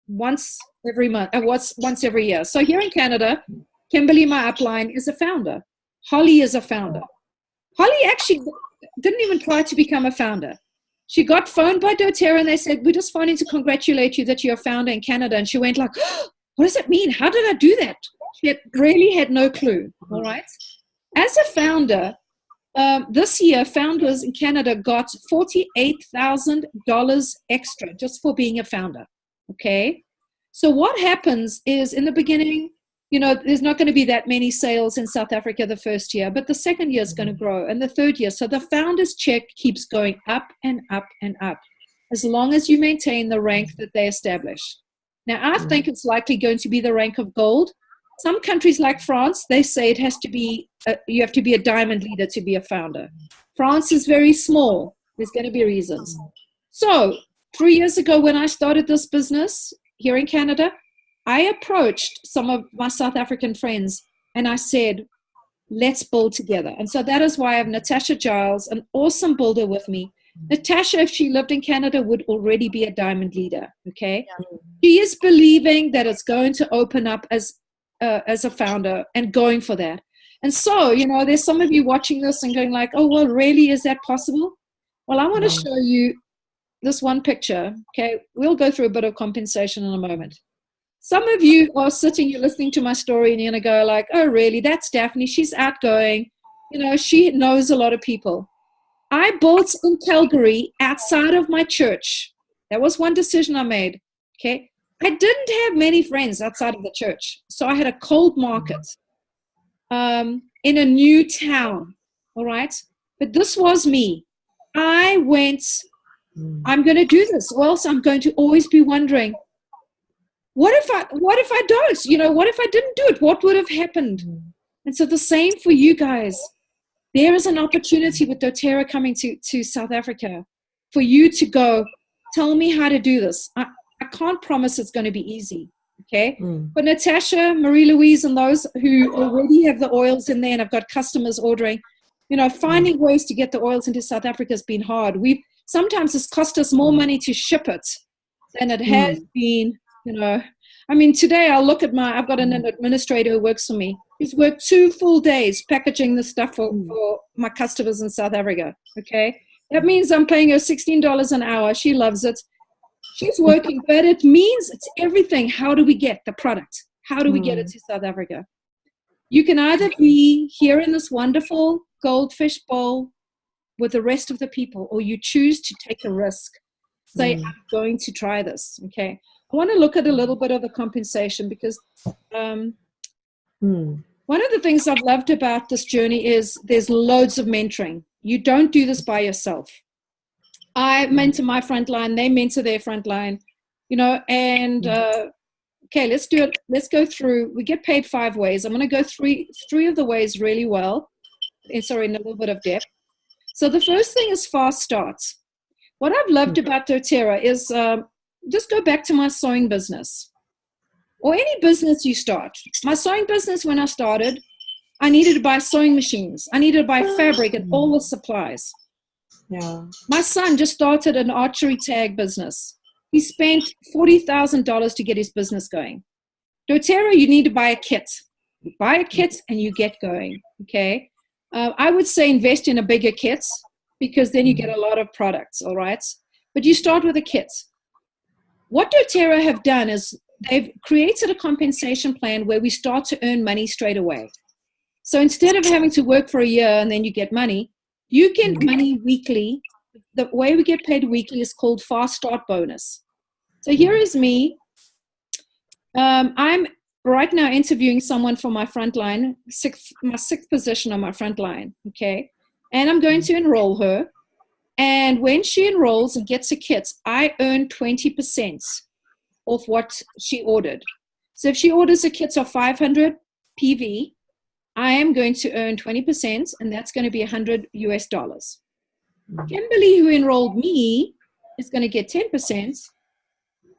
once every month, once every year. So here in Canada, Kimberly, my upline, is a founder. Holly is a founder. Holly actually didn't even try to become a founder. She got phoned by doTERRA and they said, we're just phoning to congratulate you that you're a founder in Canada. And she went like, oh, what does that mean? How did I do that? She really had no clue, all right? As a founder, this year, founders in Canada got $48,000 extra just for being a founder, okay? So what happens is in the beginning, you know, there's not going to be that many sales in South Africa the first year, but the second year is going to grow, and the third year. So the founder's check keeps going up and up and up. as long as you maintain the rank that they establish. Now, I think it's likely going to be the rank of gold. Some countries like France, they say it has to be, you have to be a diamond leader to be a founder. France is very small. There's going to be reasons. So 3 years ago when I started this business here in Canada, I approached some of my South African friends and I said, let's build together. And so that is why I have Natasha Giles, an awesome builder with me. Natasha, if she lived in Canada, would already be a diamond leader, okay? Yeah. She is believing that it's going to open up as a founder and going for that. And so, you know, there's some of you watching this and going like, oh, well, really, is that possible? Well, I want to show you this one picture, okay? We'll go through a bit of compensation in a moment. Some of you are sitting, you're listening to my story, and you're going to go like, oh, really? That's Daphne. She's outgoing. You know, she knows a lot of people. I built in Calgary outside of my church. That was one decision I made, okay? I didn't have many friends outside of the church. So I had a cold market in a new town, all right? But this was me. I went, I'm going to do this, or else I'm going to always be wondering, what if I don't? You know, what if I didn't do it? What would have happened? And so the same for you guys. There is an opportunity with dōTERRA coming to South Africa for you to go, tell me how to do this. I can't promise it's going to be easy, okay? But Natasha, Marie-Louise, and those who already have the oils in there and have got customers ordering, you know, finding ways to get the oils into South Africa has been hard. Sometimes it's cost us more money to ship it than it has been. You know, I mean, today I'll look at I've got an administrator who works for me. He's worked 2 full days packaging the stuff for my customers in South Africa, okay? That means I'm paying her $16 an hour. She loves it. She's working, but it means it's everything. How do we get the product? How do we get it to South Africa? You can either be here in this wonderful goldfish bowl with the rest of the people, or you choose to take a risk. Say, I'm going to try this, okay? I want to look at a little bit of the compensation because one of the things I've loved about this journey is there's loads of mentoring. You don't do this by yourself. I mentor my front line, they mentor their front line, you know, and okay, let's do it. Let's go through. We get paid 5 ways. I'm going to go three of the ways really well. In a little bit of depth. So the first thing is fast starts. What I've loved about dōTERRA is just go back to my sewing business or any business you start. My sewing business, when I started, I needed to buy sewing machines. I needed to buy fabric and all the supplies. Yeah. My son just started an archery tag business. He spent $40,000 to get his business going. dōTERRA, you need to buy a kit. You buy a kit and you get going, okay? I would say invest in a bigger kit because then you get a lot of products, all right? But you start with a kit. What dōTERRA have done is they've created a compensation plan where we start to earn money straight away. So instead of having to work for a year and then you get money, you get money weekly. The way we get paid weekly is called fast start bonus. So here is me. I'm right now interviewing someone for my front line, my 6th position on my front line, okay? And I'm going to enroll her. And when she enrolls and gets a kit, I earn 20% of what she ordered. So if she orders a kit of 500 PV, I am going to earn 20%, and that's going to be $100 US. Kimberly, who enrolled me, is going to get 10%.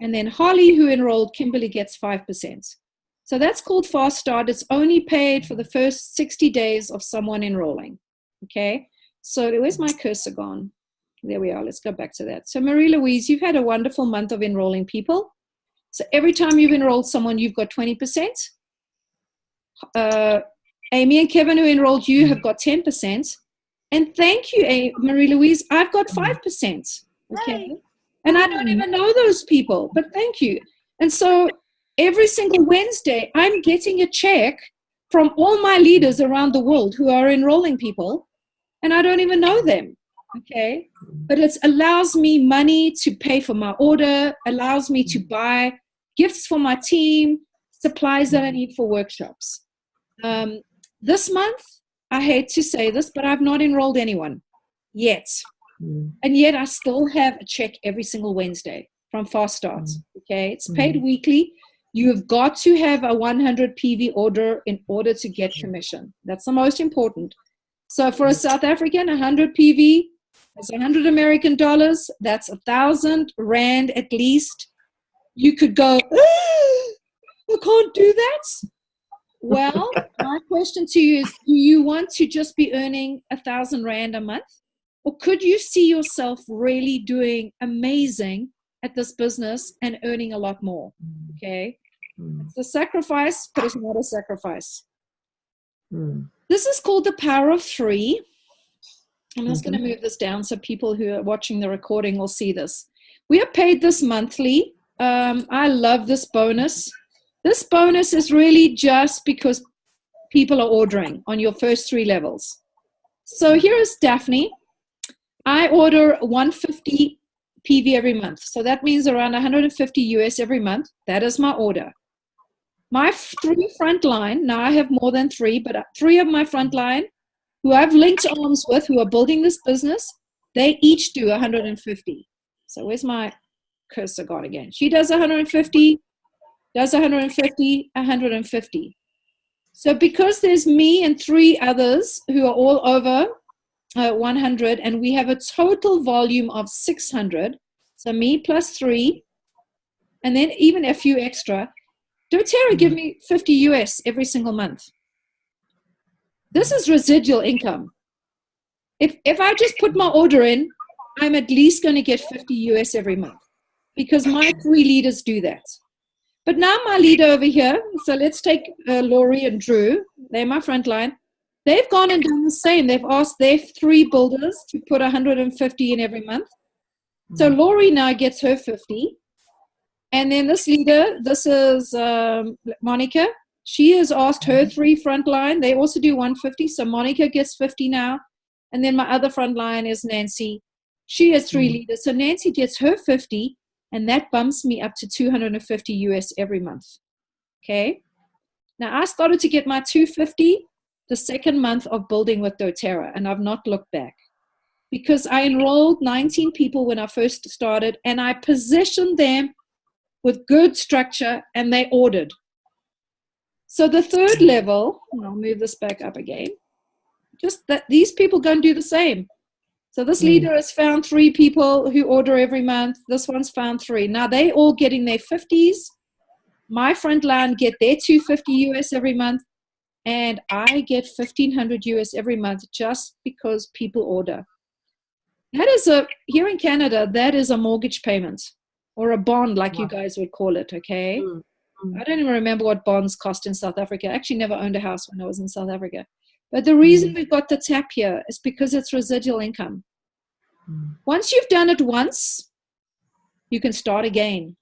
And then Holly, who enrolled Kimberly, gets 5%. So that's called fast start. It's only paid for the first 60 days of someone enrolling. Okay? So where's my cursor gone? There we are. Let's go back to that. So Marie-Louise, you've had a wonderful month of enrolling people. So every time you've enrolled someone, you've got 20%. Amy and Kevin, who enrolled you, have got 10%. And thank you, Marie-Louise, I've got 5%. Okay? And I don't even know those people, but thank you. And so every single Wednesday, I'm getting a check from all my leaders around the world who are enrolling people, and I don't even know them, okay? But it allows me money to pay for my order, allows me to buy gifts for my team, supplies that I need for workshops. This month, I hate to say this, but I've not enrolled anyone yet. And yet I still have a check every single Wednesday from Fast Starts. Okay, it's paid weekly. You have got to have a 100 PV order in order to get commission. That's the most important. So for a South African, 100 PV is 100 American dollars. That's 1,000 Rand at least. You could go, I can't do that. Well, my question to you is, do you want to just be earning 1,000 Rand a month? Or could you see yourself really doing amazing at this business and earning a lot more? Okay. It's a sacrifice, but it's not a sacrifice. This is called the power of 3. I'm just going to move this down so people who are watching the recording will see this. We are paid this monthly. I love this bonus. This bonus is really just because people are ordering on your first 3 levels. So here is Daphne. I order 150 PV every month. So that means around 150 US every month. That is my order. My 3 frontline, now I have more than 3, but 3 of my frontline who I've linked arms with, who are building this business, they each do 150. So where's my cursor gone again? She does 150, does 150, 150. So because there's me and 3 others who are all over 100, and we have a total volume of 600, so me plus 3, and then even a few extra, doTERRA give me 50 US every single month. This is residual income. If I just put my order in, I'm at least going to get 50 US every month because my 3 leaders do that. But now my leader over here, so let's take Laurie and Drew. They're my front line. They've gone and done the same. They've asked their 3 builders to put 150 in every month. So Laurie now gets her 50. And then this leader, this is Monica. She has asked her 3 frontline. They also do 150. So Monica gets 50 now. And then my other frontline is Nancy. She has 3 leaders. So Nancy gets her 50. And that bumps me up to 250 US every month. Okay. Now I started to get my 250 the second month of building with doTERRA. And I've not looked back. Because I enrolled 19 people when I first started. And I positioned them with good structure, and they ordered. So the 3rd level, I'll move this back up again, just that these people go and do the same. So this leader has found 3 people who order every month. This one's found 3. Now they all getting their 50s. My front line get their 250 US every month, and I get 1,500 US every month just because people order. That is here in Canada, that is a mortgage payment. Or a bond, like you guys would call it, okay? I don't even remember what bonds cost in South Africa. I actually never owned a house when I was in South Africa. But the reason we've got the tap here is because it's residual income. Once you've done it once, you can start again.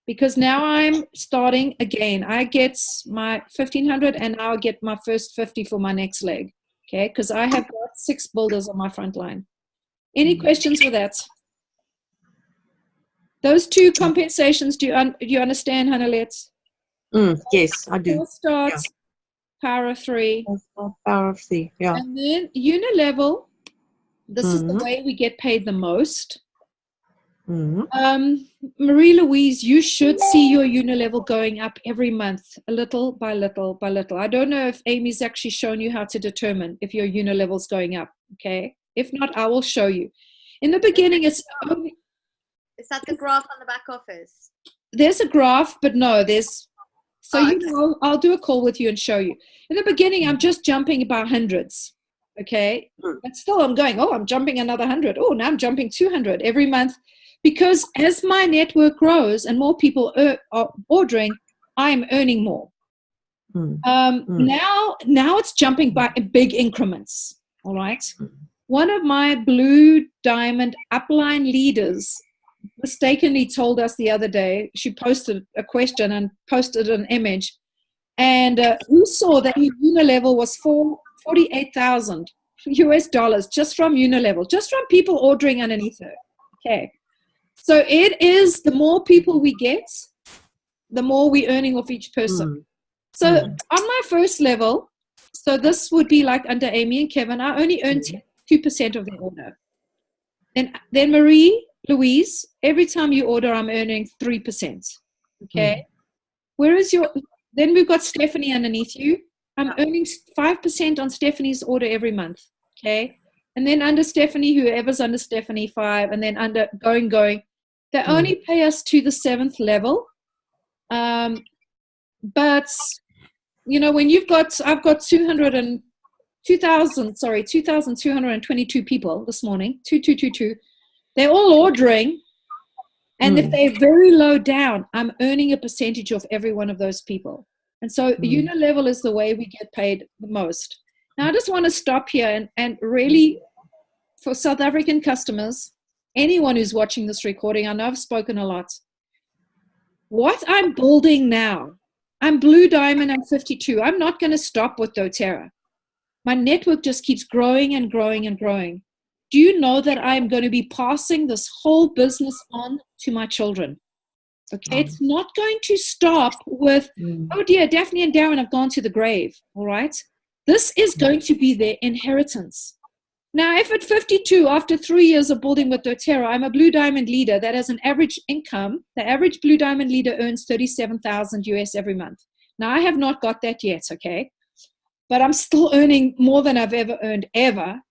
Because now I'm starting again. I get my 1,500 and now I get my first 50 for my next leg, okay? Because I have got 6 builders on my front line. Any questions with that? Those 2 compensations, do you understand, Hannah? Yes, I do. Starts, power of 3. Power of 3, yeah. And then unilevel, this is the way we get paid the most. Marie-Louise, you should see your unilevel going up every month, a little by little by little. I don't know if Amy's actually shown you how to determine if your unilevel's going up, okay? If not, I will show you. In the beginning, it's only... Is that the graph on the back office? There's a graph, but no, there's... So, I'll do a call with you and show you. In the beginning, I'm just jumping about hundreds, okay? But still, I'm going, I'm jumping another 100. Oh, now I'm jumping 200 every month. Because as my network grows and more people are ordering, I'm earning more. Now it's jumping by big increments, all right? One of my blue diamond upline leaders mistakenly told us the other day, she posted a question and posted an image, and we saw that unilevel was for 48,000 US dollars just from unilevel, just from people ordering underneath her. Okay, so it is, the more people we get, the more we're earning off each person. So on my first level, so this would be like under Amy and Kevin, I only earn 2% of their order. And then Marie Louise, every time you order, I'm earning 3%. Okay. Whereas then we've got Stephanie underneath you. I'm earning 5% on Stephanie's order every month. Okay. And then under Stephanie, whoever's under Stephanie, 5, and then under going. They only pay us to the 7th level. But you know, when I've got 2,222 people this morning, 2222. They're all ordering. And if they're very low down, I'm earning a percentage of every one of those people. And so unilevel is the way we get paid the most. Now, I just want to stop here and really, for South African customers, anyone who's watching this recording, I know I've spoken a lot. What I'm building now, I'm Blue Diamond, I'm 52. I'm not going to stop with doTERRA. My network just keeps growing and growing and growing. Do you know that I'm going to be passing this whole business on to my children? Okay, it's not going to stop with, oh dear, Daphne and Darren have gone to the grave, all right? This is going to be their inheritance. Now, if at 52, after 3 years of building with doTERRA, I'm a Blue Diamond leader that has an average income, the average Blue Diamond leader earns $37,000 US every month. Now, I have not got that yet, okay? But I'm still earning more than I've ever earned ever.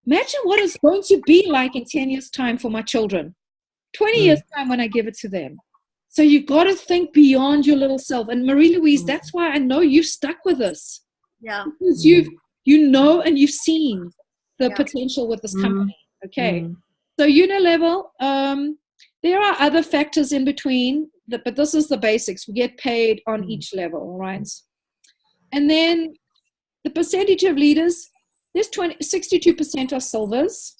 Imagine what it's going to be like in 10 years' time for my children, 20 years' time when I give it to them. So you've got to think beyond your little self. And Marie-Louise, that's why I know you've stuck with this. Yeah. Because you know and you've seen the potential with this company. Okay. So unilevel, there are other factors in between, but this is the basics. We get paid on each level, right? And then the percentage of leaders, there's 62% are silvers,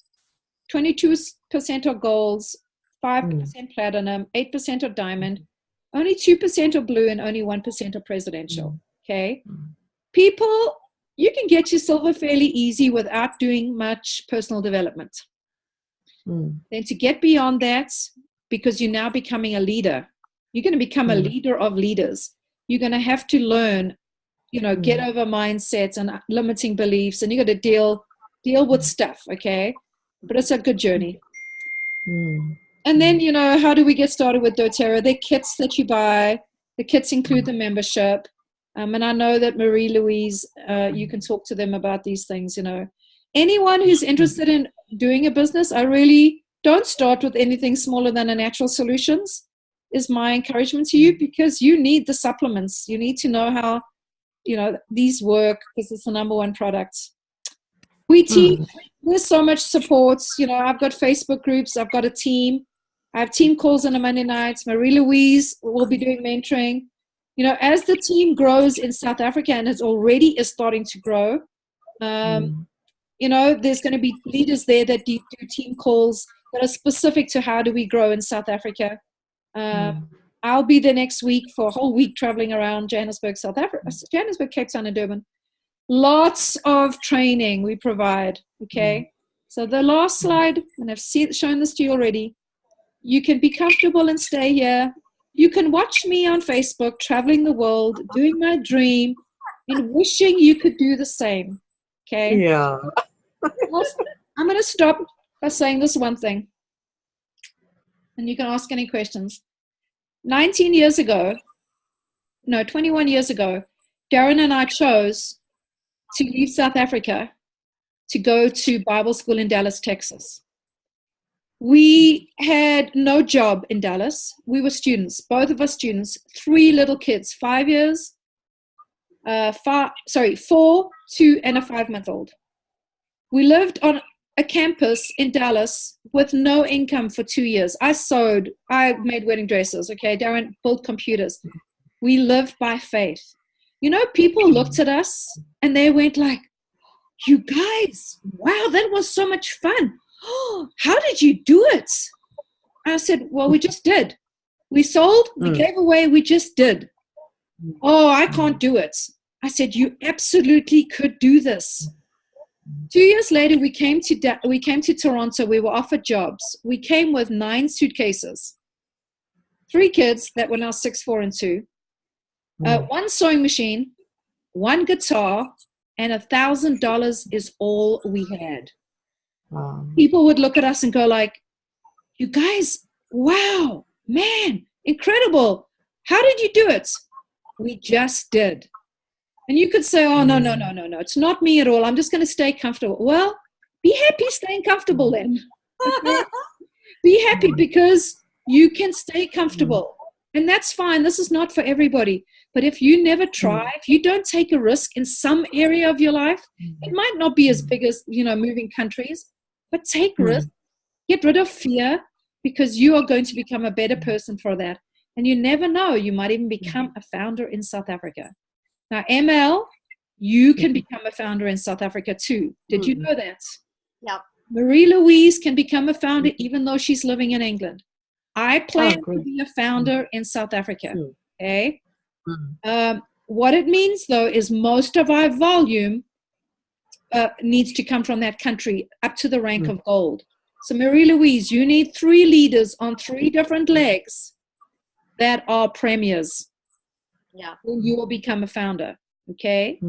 22% are golds, 5% platinum, 8% are diamond, only 2% are blue, and only 1% are presidential. Okay. People, you can get to silver fairly easy without doing much personal development. Then to get beyond that, because you're now becoming a leader, you're going to become a leader of leaders. You're going to have to learn, get over mindsets and limiting beliefs, and you got to deal with stuff, okay? But it's a good journey. And then, how do we get started with doTERRA? They're kits that you buy. The kits include the membership. And I know that Marie-Louise, you can talk to them about these things, Anyone who's interested in doing a business, I really don't start with anything smaller than a Natural Solutions, is my encouragement to you, because you need the supplements. You need to know how these work, because it's the #1 product. There's so much support. I've got Facebook groups. I've got a team. I have team calls on a Monday nights. Marie-Louise will be doing mentoring. As the team grows in South Africa, and it already is starting to grow, there's going to be leaders there that do team calls that are specific to how do we grow in South Africa. I'll be there next week for a whole week traveling around Johannesburg, South Africa, Johannesburg, Cape Town, and Durban. Lots of training we provide, okay? So the last slide, and I've shown this to you already, you can be comfortable and stay here. You can watch me on Facebook, traveling the world, doing my dream, and wishing you could do the same, okay? Yeah. I'm going to stop by saying this one thing, and you can ask any questions. 21 years ago, Darren and I chose to leave South Africa to go to Bible school in Dallas, Texas. We had no job in Dallas. We were students, both of us students, 3 little kids, 5 years, 4, 2, and a 5-month-old. We lived on a campus in Dallas with no income for 2 years. I sewed, I made wedding dresses, okay? Darren built computers. We lived by faith. People looked at us and they went like, you guys, wow, that was so much fun. Oh, how did you do it? I said, well, we just did. We sold, we gave away, we just did. Oh, I can't do it. I said, you absolutely could do this. 2 years later, we came to Toronto. We were offered jobs. We came with 9 suitcases, 3 kids that were now 6, 4, and 2, 1 sewing machine, 1 guitar, and $1,000 is all we had. people would look at us and go like, you guys, wow, man, incredible. How did you do it? We just did. And you could say, oh, no, it's not me at all. I'm just going to stay comfortable. Well, be happy staying comfortable then. Okay? Be happy because you can stay comfortable. And that's fine. This is not for everybody. But if you never try, if you don't take a risk in some area of your life, it might not be as big as, moving countries, but take risk. Get rid of fear, because you are going to become a better person for that. And you never know. You might even become a founder in South Africa. Now, ML, you can become a founder in South Africa too. Did you know that? Yeah. Marie-Louise can become a founder even though she's living in England. I plan to be a founder in South Africa. Okay. What it means, though, is most of our volume needs to come from that country up to the rank of gold. So, Marie-Louise, you need 3 leaders on 3 different legs that are premiers. Yeah. Then you will become a founder. Okay.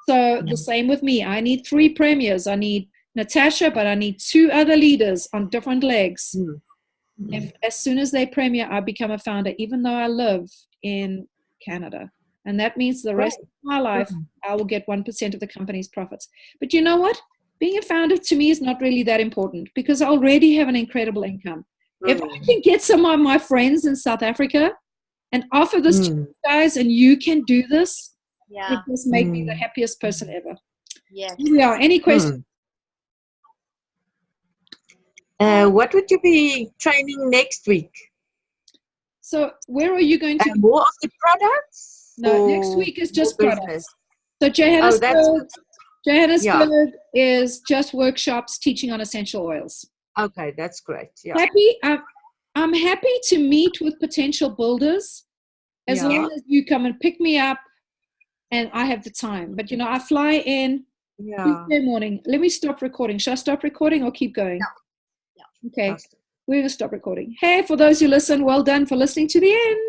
So the same with me. I need 3 premiers. I need Natasha, but I need 2 other leaders on different legs. If as soon as they premier, I become a founder, even though I live in Canada. And that means the rest of my life, I will get 1% of the company's profits. But you know what? Being a founder to me is not really that important, because I already have an incredible income. If I can get some of my friends in South Africa and offer this to you guys, and you can do this, it just made me the happiest person ever. Yes. Here we are. Any questions? What would you be training next week? So where are you going to? More of the products? No, next week is just products. So Johannesburg is just workshops teaching on essential oils. Okay, that's great. Yeah. I'm happy to meet with potential builders as long as you come and pick me up and I have the time. But, I fly in Tuesday morning. Let me stop recording. Should I stop recording or keep going? No. Okay. We're going to stop recording. Hey, for those who listen, well done for listening to the end.